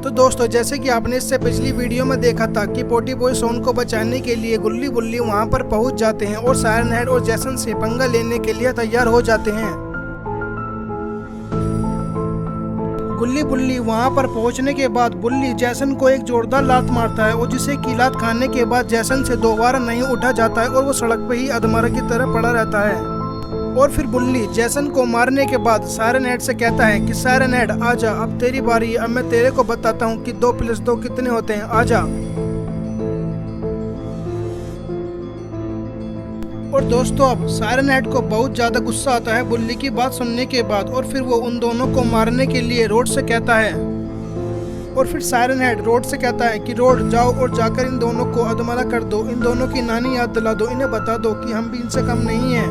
तो दोस्तों जैसे कि आपने इससे पिछली वीडियो में देखा था कि पोटी बॉय शॉन को बचाने के लिए गुल्ली बुल्ली वहां पर पहुंच जाते हैं और सायरन हेड और जैसन से पंगा लेने के लिए तैयार हो जाते हैं। गुल्ली बुल्ली वहां पर पहुंचने के बाद बुल्ली जैसन को एक जोरदार लात मारता है और जिसे की लात खाने के बाद जैसन से दोबारा नहीं उठा जाता है और वो सड़क पे ही अधमरा की तरह पड़ा रहता है। और फिर बुल्ली जैसन को मारने के बाद सायरन हेड से कहता है कि सायरन हेड आजा, अब तेरी बारी है, अब मैं तेरे को बताता हूँ कि 2 + 2 कितने होते हैं, आजा। और दोस्तों अब सायरन हेड को बहुत ज्यादा गुस्सा आता है बुल्ली की बात सुनने के बाद और फिर वो उन दोनों को मारने के लिए रोड से कहता है। और फिर सायरन हेड रोड से कहता है कि रोड जाओ और जाकर इन दोनों को अधमरा कर दो, इन दोनों की नानी याद दिला दो, इन्हें बता दो कि हम भी इनसे कम नहीं हैं।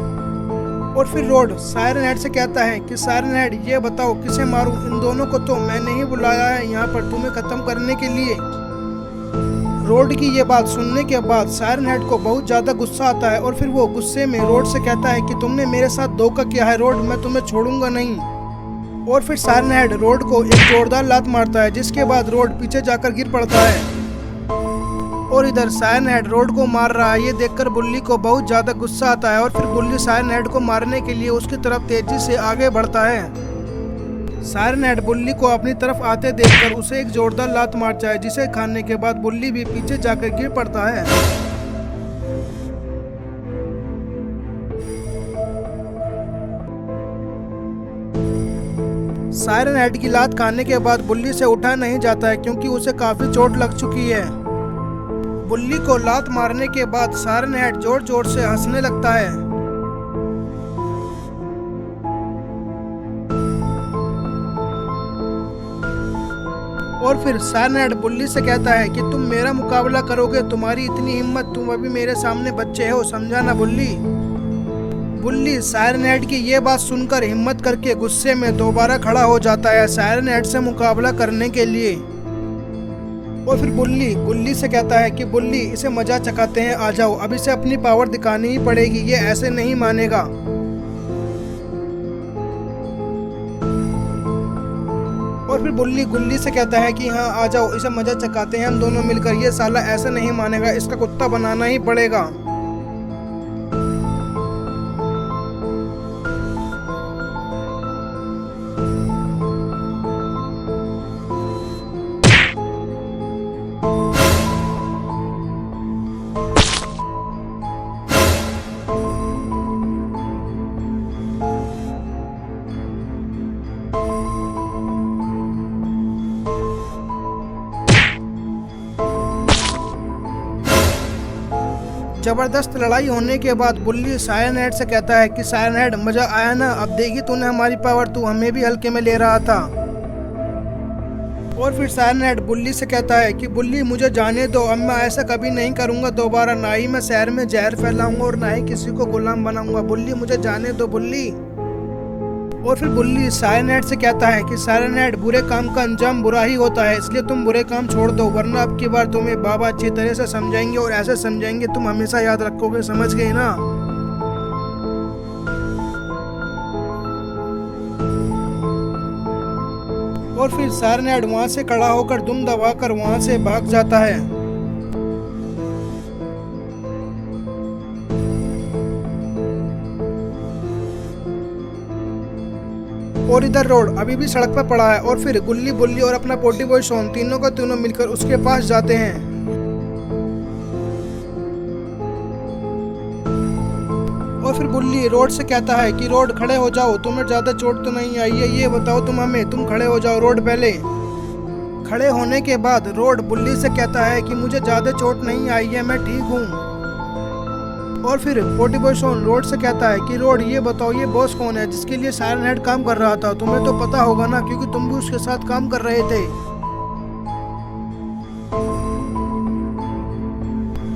और फिर रोड सायरन हेड से कहता है कि सायरन हेड ये बताओ किसे मारूं, इन दोनों को तो मैंने ही बुलाया है यहाँ पर तुम्हें खत्म करने के लिए। रोड की ये बात सुनने के बाद सायरन हेड को बहुत ज्यादा गुस्सा आता है और फिर वो गुस्से में रोड से कहता है कि तुमने मेरे साथ धोखा किया है रोड, मैं तुम्हें छोड़ूंगा नहीं। और फिर सायरन हेड रोड को एक जोरदार लात मारता है जिसके बाद रोड पीछे जाकर गिर पड़ता है। और इधर सायरन हेड रोड को मार रहा है, ये देखकर बुल्ली को बहुत ज्यादा गुस्सा आता है और फिर बुल्ली सायरन हेड को मारने के लिए उसकी तरफ तेजी से आगे बढ़ता है। सायरन हेड बुल्ली को अपनी तरफ आते देखकर उसे एक जोरदार लात मारता है जिसे खाने के बाद बुल्ली भी पीछे जाकर गिर पड़ता है। सायरन हेड की लात खाने के बाद बुल्ली से उठा नहीं जाता है क्योंकि उसे काफी चोट लग चुकी है। बुल्ली को लात मारने के बाद सायरन हेड जोर जोर से हंसने लगता है। और फिर सायरन हेड बुल्ली से कहता है कि तुम मेरा मुकाबला करोगे, तुम्हारी इतनी हिम्मत, तुम अभी मेरे सामने बच्चे हो, समझा ना बुल्ली। बुल्ली सायरन हेड की ये बात सुनकर हिम्मत करके गुस्से में दोबारा खड़ा हो जाता है सायरन हेड से मुकाबला करने के लिए। और फिर बुल्ली गुल्ली से कहता है कि बुल्ली इसे मजा चखाते हैं, आ जाओ, अब इसे अपनी पावर दिखानी ही पड़ेगी, ये ऐसे नहीं मानेगा। और फिर बुल्ली गुल्ली से कहता है कि हाँ आ जाओ, इसे मजा चखाते हैं हम दोनों मिलकर, ये साला ऐसे नहीं मानेगा, इसका कुत्ता बनाना ही पड़ेगा। जबरदस्त लड़ाई होने के बाद बुल्ली सायरन हेड से कहता है कि सायरन हेड मजा आया ना, अब देखी तूने हमारी पावर, तू हमें भी हल्के में ले रहा था। और फिर सायरन हेड बुल्ली से कहता है कि बुल्ली मुझे जाने दो, अब मैं ऐसा कभी नहीं करूंगा दोबारा, ना ही मैं शहर में जहर फैलाऊंगा और ना ही किसी को गुलाम बनाऊंगा, बुल्ली मुझे जाने दो बुल्ली। और फिर बुल्ली सायरन हेड से कहता है कि सायरन हेड बुरे काम का अंजाम बुरा ही होता है, इसलिए तुम बुरे काम छोड़ दो, वरना अब की बार तुम्हें बाबा अच्छी तरह से समझाएंगे और ऐसे समझाएंगे तुम हमेशा याद रखोगे, समझ गए ना। और फिर सायरन हेड वहां से खड़ा होकर दुम दबाकर वहां से भाग जाता है। और इधर रोड अभी भी सड़क पर पड़ा है और फिर गुल्ली बुल्ली और अपना पोटी बॉय शॉन तीनों का तीनों मिलकर उसके पास जाते हैं। और फिर बुल्ली रोड से कहता है कि रोड खड़े हो जाओ, तुम्हें ज्यादा चोट तो नहीं आई है, ये बताओ तुम हमें, तुम खड़े हो जाओ रोड पहले। खड़े होने के बाद रोड बुल्ली से कहता है कि मुझे ज्यादा चोट नहीं आई है, मैं ठीक हूँ। और फिर पोटी बॉय शॉन रोड से कहता है कि रोड ये बताओ ये बॉस कौन है जिसके लिए सायरन हेड काम कर रहा था, तुम्हें तो पता होगा ना क्योंकि तुम भी उसके साथ काम कर रहे थे।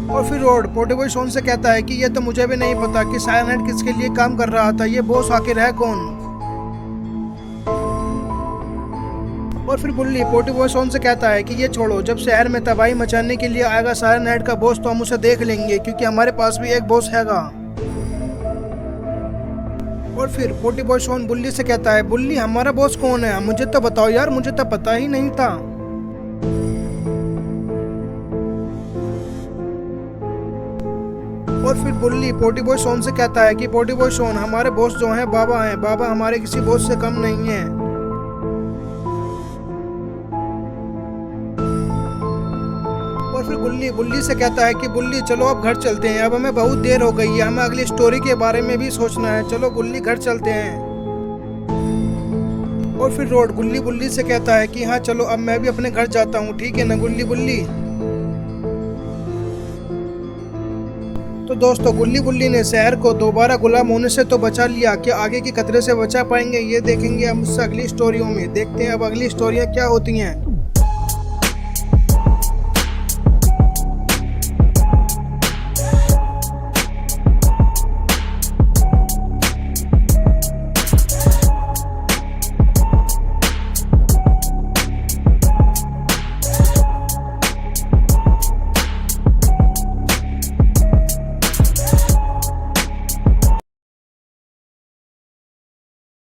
और फिर रोड पोटी बॉय शॉन से कहता है कि ये तो मुझे भी नहीं पता कि सायरन हेड किसके लिए काम कर रहा था, ये बॉस आखिर है कौन। और फिर बुल्ली पोटी बॉय शॉन से कहता है कि ये छोड़ो, जब शहर में तबाही मचाने के लिए आएगा सायरन हेड का बॉस तो हम उसे देख लेंगे क्योंकि हमारे पास भी एक बॉस हैगा। और फिर पोटी बॉय शॉन बुल्ली से कहता है बुल्ली हमारा बॉस कौन है, मुझे तो बताओ यार, मुझे तो पता ही नहीं था। और फिर बुल्ली पोटी बॉय शॉन से कहता है कि पोटी बॉय शॉन, हमारे बॉस जो हैं बाबा हमारे किसी बॉस से कम नहीं है। और फिर गुल्ली बुल्ली से कहता है कि बुल्ली चलो अब घर चलते हैं, अब हमें बहुत देर हो गई है, हमें अगली स्टोरी के बारे में भी सोचना है, चलो गुल्ली घर चलते हैं। और फिर रोड गुल्ली बुल्ली से कहता है कि हाँ चलो अब मैं भी अपने घर जाता हूँ, ठीक है ना गुल्ली बुल्ली। तो दोस्तों गुल्ली बुल्ली ने शहर को दोबारा गुलाम होने से तो बचा लिया, कि आगे के खतरे से बचा पाएंगे ये देखेंगे हम मुझसे अगली स्टोरियों में। देखते हैं अब अगली स्टोरियाँ क्या होती हैं।